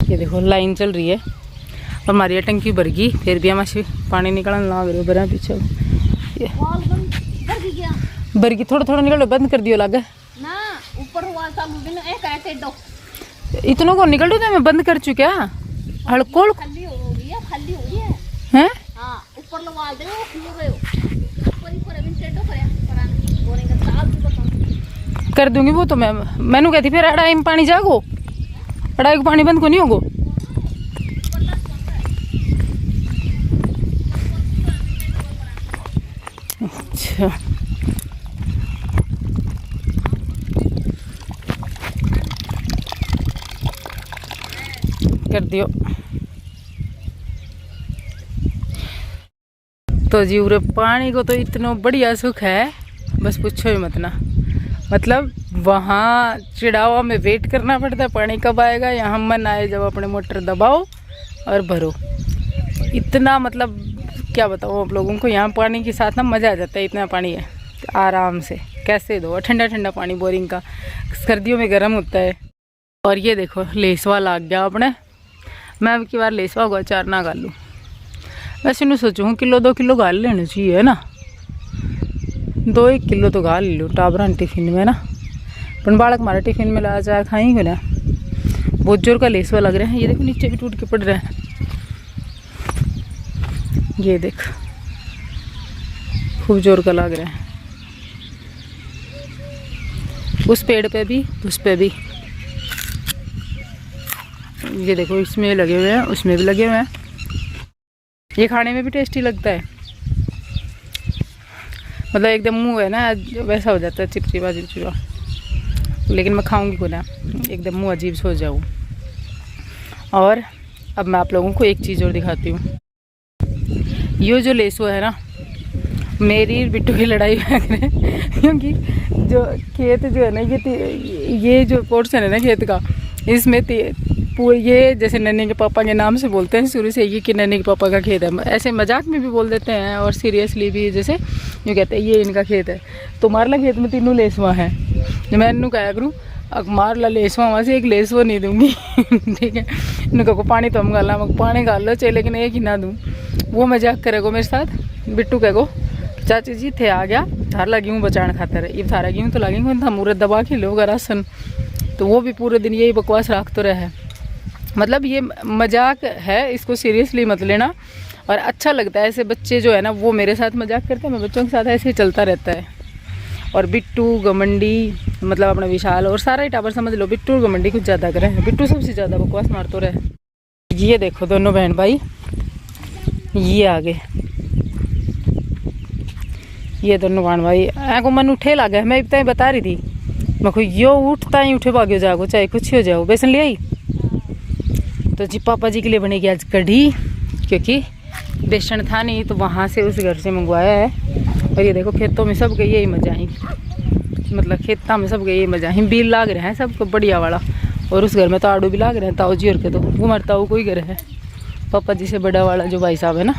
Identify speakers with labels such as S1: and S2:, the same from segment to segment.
S1: ये देखो लाइन चल रही है और हमारी टंकी भर गई, फिर भी हमारे पानी निकलने लग रहे बरा पीछे भर गई, थोड़ा थोड़ा निकल बंद कर दियो लगे
S2: ना ऊपर
S1: इतना को निकल रही मैं बंद कर चुका हड़कोल
S2: खाली हो गई है, खाली हो गई है
S1: हैं।
S2: हां ऊपर लगा दे वो खुल रहे हो ऊपर ही पर अभी टेडो करे बोरिंग का साल भी बता
S1: कर दूंगी वो तो मैंने कहती फिर अड़ाई में पानी जागो, अड़ाई को पानी बंद को नहीं होगो। अच्छा कर दियो तो जी उरे पानी को तो इतना बढ़िया सुख है बस पूछो ही मत ना। मतलब वहाँ चिड़ावा में वेट करना पड़ता है पानी कब आएगा, यहाँ मन आए जब अपने मोटर दबाओ और भरो। इतना मतलब क्या बताऊँ आप लोगों को, यहाँ पानी के साथ ना मज़ा आ जाता है। इतना पानी है आराम से कैसे दो, ठंडा ठंडा पानी बोरिंग का, सर्दियों में गर्म होता है। और ये देखो लेसवा लाग गया अपने, मैं अब की बार लेसवा हुआ अचार ना गालूँ। वैसे नहीं सोचूँ किलो 2 किलो गाल लेना चाहिए है ना, 2-1 किलो तो गाल ले लूँ टाबरा टिफिन में ना। पर बालक हमारा टिफिन में ला अचार खाएंगे ना। बहुत जोर का लेसवा लग रहा है, ये देखो नीचे भी टूट के पड़ रहा है। ये देख खूब जोर का लग रहा है, उस पेड़ पे भी उस पे भी। ये देखो इसमें लगे हुए हैं, उसमें भी लगे हुए हैं। ये खाने में भी टेस्टी लगता है, मतलब एकदम मुंह है ना वैसा हो जाता है चिपचिपा चिपचिपा। लेकिन मैं खाऊंगी को ना, एकदम मुंह अजीब से हो जाऊँ। और अब मैं आप लोगों को एक चीज़ और दिखाती हूँ। ये जो लेसो है ना, मेरी बिट्टू की लड़ाई क्योंकि जो खेत जो है ना, ये जो पोर्शन है ना खेत का, इसमें ये जैसे नन्हे के पापा के नाम से बोलते हैं शुरू से ये कि नन्हे के पापा का खेत है। ऐसे मजाक में भी बोल देते हैं और सीरियसली भी, जैसे यूँ कहते हैं ये इनका खेत है। तो मारला खेत में 3 लेसवा हैं। मैं इनू कहा करूँ अब मारला लेसवा वहाँ से 1 लेसवा नहीं दूँगी ठीक है। इनको को पानी तो हम गाला पानी गाल लो चाहिए, लेकिन एक ही ना दूँ। वो मजाक करेगो मेरे साथ। बिट्टू कहेगो चाची जी थे आ गया थारा गेहूँ बचाने खातर, ये थारा गेहूँ तो लगेंगे था मुहूर्त दबा के लोग राशन। तो वो भी पूरे दिन यही बकवास रख तो रहे। मतलब ये मजाक है, इसको सीरियसली मत लेना। और अच्छा लगता है ऐसे बच्चे जो है ना, वो मेरे साथ मजाक करते हैं, मैं बच्चों के साथ ऐसे ही चलता रहता है। और बिट्टू घमंडी मतलब अपना विशाल और सारा ही टावर समझ लो, बिट्टू और घमंडी कुछ ज़्यादा करें। बिट्टू सबसे ज़्यादा बकवास मारते रहे। ये देखो दोनों बहन भाई ये आगे, ये दोनों बहन भाई को मन उठे लगे। मैं इतना ही बता रही थी, मैं को यो उठता ही उठे भाग्यो जागो चाहे कुछ हो जाओ। बेसन ले आई तो जी पापा जी के लिए बनेगी आज कढ़ी, क्योंकि बेसन था नहीं तो वहाँ से उस घर से मंगवाया है। और ये देखो खेतों में सब गई यही मजा ही, मतलब खेतों में सब गई यही मजा ही। बील लाग रहे हैं सबको बढ़िया वाला। और उस घर में तो आड़ू भी लाग रहे हैं ताऊ जी और के। तो वो हमारे ताऊ को ही घर है, पापा जी से बड़ा वाला जो भाई साहब है ना,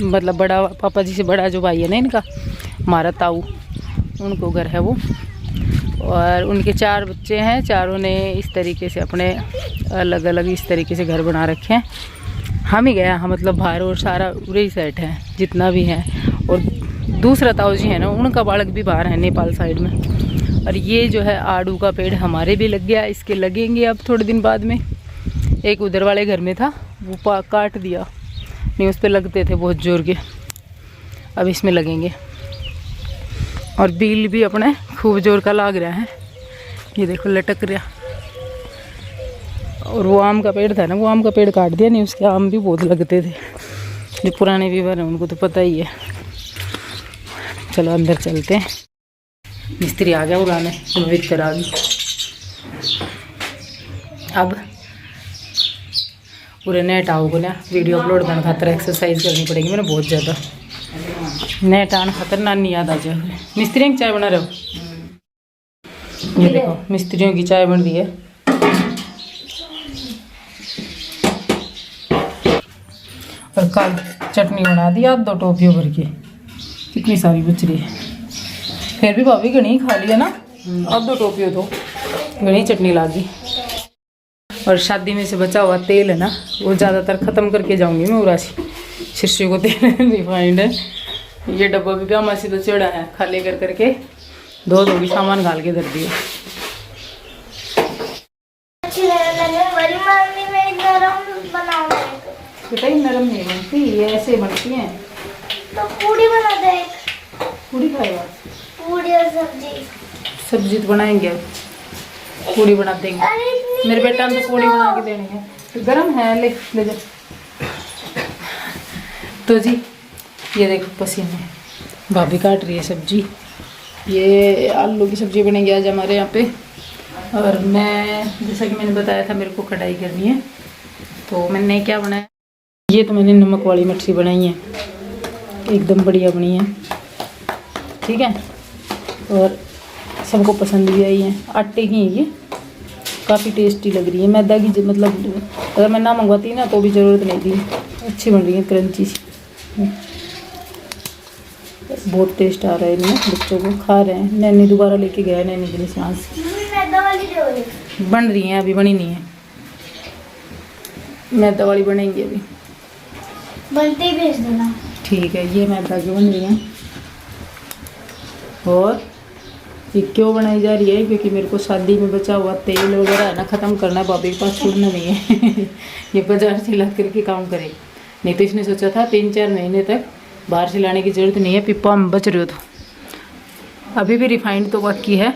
S1: मतलब बड़ा पापा जी से बड़ा जो भाई है ना इनका, हमारा ताऊ, उनको घर है वो। और उनके 4 बच्चे हैं, चारों ने इस तरीके से अपने अलग अलग इस तरीके से घर बना रखे हैं। हम ही गए हम मतलब बाहर, और सारा उरे ही सेट है जितना भी है। और दूसरा ताऊ जी है ना, उनका बालक भी बाहर है नेपाल साइड में। और ये जो है आड़ू का पेड़ हमारे भी लग गया, इसके लगेंगे अब थोड़े दिन बाद में। एक उधर वाले घर में था वो काट दिया, नहीं उस पर लगते थे बहुत जोर के, अब इसमें लगेंगे। और बील भी अपने खूब जोर का लाग रहा है, ये देखो लटक रहा। और वो आम का पेड़ था ना, वो आम का पेड़ काट दिया, नहीं उसके आम भी बहुत लगते थे। जो पुराने व्यूवर हैं उनको तो पता ही है। चलो अंदर चलते हैं। मिस्त्री आ गया बुलाने, भीतर आ गई। अब पूरे नेट आओगे ना, वीडियो अपलोड करने खातर एक्सरसाइज करनी पड़ेगी मैंने बहुत ज़्यादा। नेट आने खातर नानी याद आ जाए। मिस्त्रियों की चाय बना रहे हो? ये देखो मिस्त्रियों की चाय बन रही है। और कल चटनी बना दी 2 टोपियों भर के, कितनी सारी बच रही है। फिर भी भाभी घनी खा लिया ना, 2 टोपियों तो घनी चटनी ला दी। और शादी में से बचा हुआ तेल है ना, वो ज़्यादातर ख़त्म करके जाऊंगी मैं उरासी। शिष्य को तेल रिफाइंड है। ये डब्बा भी क्या मसी तो चढ़ा है, खाली कर करके धो भी सामान घाल के धर दिया। बेटा ये नरम नहीं बनती, ये ऐसे बनती हैं।
S3: तो पूड़ी बना दे।
S1: पूड़ी खाएगा?
S3: पूड़ी और सब्जी।
S1: सब्जी तो बनाएंगे, अब पूड़ी बना देंगे। मेरे बेटा ने तो पूड़ी बना के देनी है, तो गर्म है, ले जा। तो जी ये देखो पसीने, भाभी काट रही है सब्जी। ये आलू की सब्जी बनेगी आज हमारे यहाँ पे। और मैं जैसा कि मैंने बताया था मेरे को कढ़ाई करनी है, तो मैंने क्या बनाया, ये तो मैंने नमक वाली मछली बनाई है, एकदम बढ़िया बनी है, ठीक है। और सबको पसंद भी आई है। आटे की है ये, काफ़ी टेस्टी लग रही है। मैदा की मतलब अगर मैं ना मंगवाती ना तो भी ज़रूरत नहीं थी। अच्छी बन रही है, क्रंची सी, बहुत टेस्ट आ रहा है इनमें, बच्चों को खा रहे हैं। नैनी दोबारा लेके गया, नैनी के लिए सांस बन रही हैं, अभी बनी नहीं है। मैदा वाली बनेंगी अभी,
S3: बनते ही भेज देना।
S1: ठीक है। ये मैदा की बन रही हैं। और ये क्यों बनाई जा रही है, क्योंकि मेरे को शादी में बचा हुआ तेल वगैरह है ना ख़त्म करना है, भाभी के पास छोड़ना नहीं है। ये बाजार से ला करके काम करे। नहीं तो इसने सोचा था 3-4 महीने तक बाहर से लाने की ज़रूरत नहीं है, पिप्पा में बच रहे हो तो। अभी भी रिफाइंड तो बाकी है।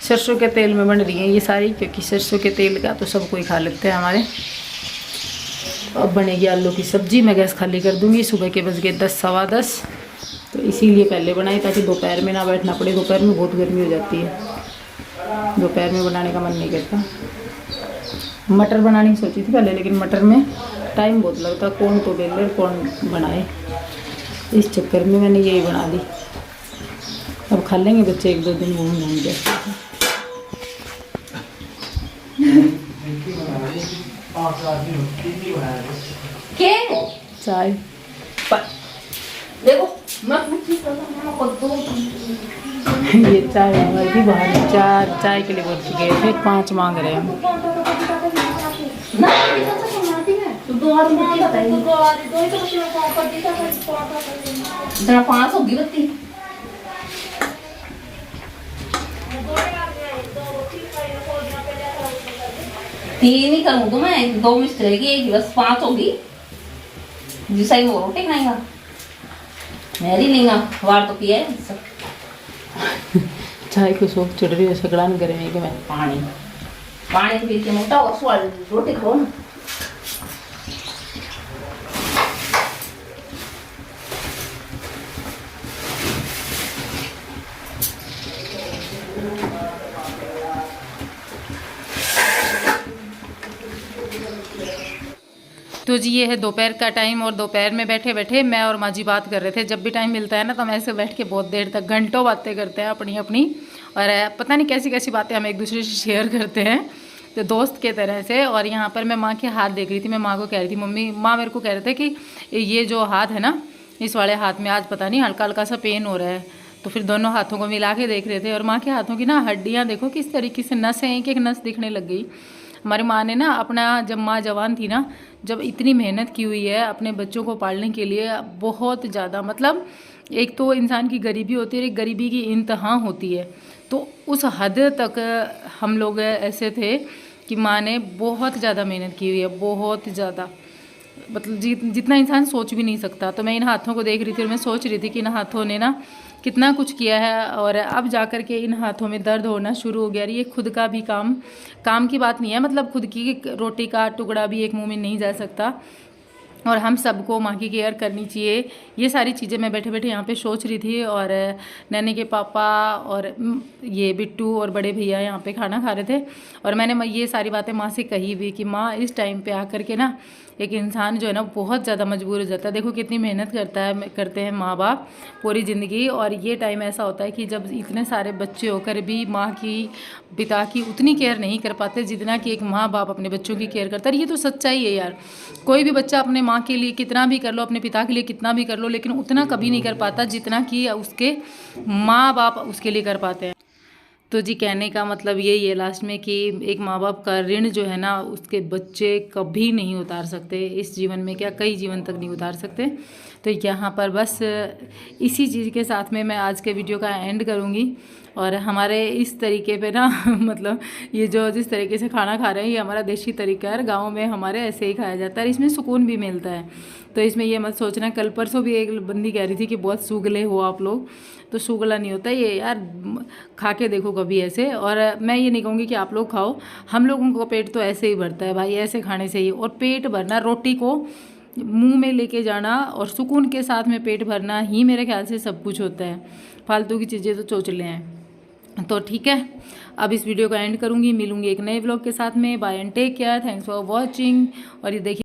S1: सरसों के तेल में बन रही है ये सारी, क्योंकि सरसों के तेल का तो सब कोई खा लेते हैं हमारे। अब बनेगी आलू की सब्जी। मैं गैस खाली कर दूंगी। सुबह के बज गए 10 सवा 10, तो इसीलिए पहले बनाई ताकि दोपहर में ना बैठना पड़े। दोपहर में बहुत गर्मी हो जाती है, दोपहर में बनाने का मन नहीं करता। मटर बनाने की सोची थी पहले, लेकिन मटर में टाइम बहुत लगता, कौन तो बेले कौन बनाए, इस चक्कर में मैंने यही बना दी। अब खा लेंगे बच्चे, 1-2 दिन घूम जाएंगे। चाय
S2: देखो मैं
S1: ये चाय हमारी थी बाहर, चाय के लिए बोल के गए थे, 5 मांग रहे हैं हम।
S2: जरा 5 होगी बत्ती। तीन ही करूँ तो मैं, 2 मिस्त्री रहेगी, एक ही बस 5 होगी। जिस वो रोटी खाएगा, मेरी लेंगा वार तो पिया है सब।
S1: चाय को शौक चढ़ रही है, सगड़ान करेंगे कि मैं
S2: पानी पी के मोटा होगा, स्वाद रोटी खाओ ना।
S1: तो जी ये है दोपहर का टाइम, और दोपहर में बैठे बैठे मैं और माँ जी बात कर रहे थे। जब भी टाइम मिलता है ना तो हम ऐसे बैठ के बहुत देर तक घंटों बातें करते हैं अपनी अपनी, और पता नहीं कैसी कैसी बातें हम एक दूसरे से शेयर करते हैं, तो दोस्त के तरह से। और यहाँ पर मैं माँ के हाथ देख रही थी। मैं माँ को कह रही थी, मम्मी, माँ मेरे को कह रहे थे कि ये जो हाथ है ना, इस वाले हाथ में आज पता नहीं हल्का हल्का सा पेन हो रहा है। तो फिर दोनों हाथों को मिला के देख रहे थे, और माँ के हाथों की ना हड्डियाँ देखो किस तरीके से, नसें एक एक नस दिखने लग गई। हमारी माँ ने ना अपना, जब माँ जवान थी ना, जब इतनी मेहनत की हुई है अपने बच्चों को पालने के लिए, बहुत ज़्यादा, मतलब एक तो इंसान की गरीबी होती है, एक गरीबी की इंतहा होती है। तो उस हद तक हम लोग ऐसे थे कि माँ ने बहुत ज़्यादा मेहनत की हुई है, बहुत ज़्यादा, मतलब जितना इंसान सोच भी नहीं सकता। तो मैं इन हाथों को देख रही थी और मैं सोच रही थी कि इन हाथों ने ना कितना कुछ किया है, और अब जा कर के इन हाथों में दर्द होना शुरू हो गया। ये खुद का भी काम की बात नहीं है, मतलब खुद की रोटी का टुकड़ा भी एक मुंह में नहीं जा सकता, और हम सबको माँ की केयर करनी चाहिए। ये सारी चीज़ें मैं बैठे बैठे यहाँ पे सोच रही थी। और नैनी के पापा और ये बिट्टू और बड़े भैया यहाँ पे खाना खा रहे थे, और मैंने ये सारी बातें माँ से कही भी कि माँ, इस टाइम पे आकर के ना एक इंसान जो है ना बहुत ज़्यादा मजबूर हो जाता है। देखो कितनी मेहनत करते हैं माँ बाप पूरी ज़िंदगी, और ये टाइम ऐसा होता है कि जब इतने सारे बच्चे होकर भी माँ की, पिता की उतनी केयर नहीं कर पाते जितना कि एक माँ बाप अपने बच्चों की केयर करता है। ये तो सच्चाई है यार। कोई भी बच्चा अपने माँ के लिए कितना भी कर लो, अपने पिता के लिए कितना भी कर लो, लेकिन उतना कभी नहीं कर पाता जितना कि उसके माँ बाप उसके लिए कर पाते हैं। तो जी कहने का मतलब यही है लास्ट में कि एक माँ बाप का ऋण जो है ना उसके बच्चे कभी नहीं उतार सकते, इस जीवन में क्या कई जीवन तक नहीं उतार सकते। तो यहाँ पर बस इसी चीज़ के साथ में मैं आज के वीडियो का एंड करूँगी। और हमारे इस तरीके पे ना मतलब ये जो जिस तरीके से खाना खा रहे हैं ये हमारा देसी तरीका है, गाँव में हमारे ऐसे ही खाया जाता है, इसमें सुकून भी मिलता है। तो इसमें ये मत सोचना, कल परसों भी एक बंदी कह रही थी कि बहुत सूगले हो आप लोग, तो सूगला नहीं होता ये यार, खा के देखो कभी ऐसे। और मैं ये नहीं कहूँगी कि आप लोग खाओ, हम लोगों को पेट तो ऐसे ही भरता है भाई, ऐसे खाने से ही। और पेट भरना, रोटी को मुंह में लेके जाना और सुकून के साथ में पेट भरना ही मेरे ख्याल से सब कुछ होता है, फालतू की चीज़ें तो चोचले हैं। तो ठीक है, अब इस वीडियो को एंड करूँगी, मिलूँगी एक नए व्लॉग के साथ में। Bye and take care, thanks for watching. और ये देखिए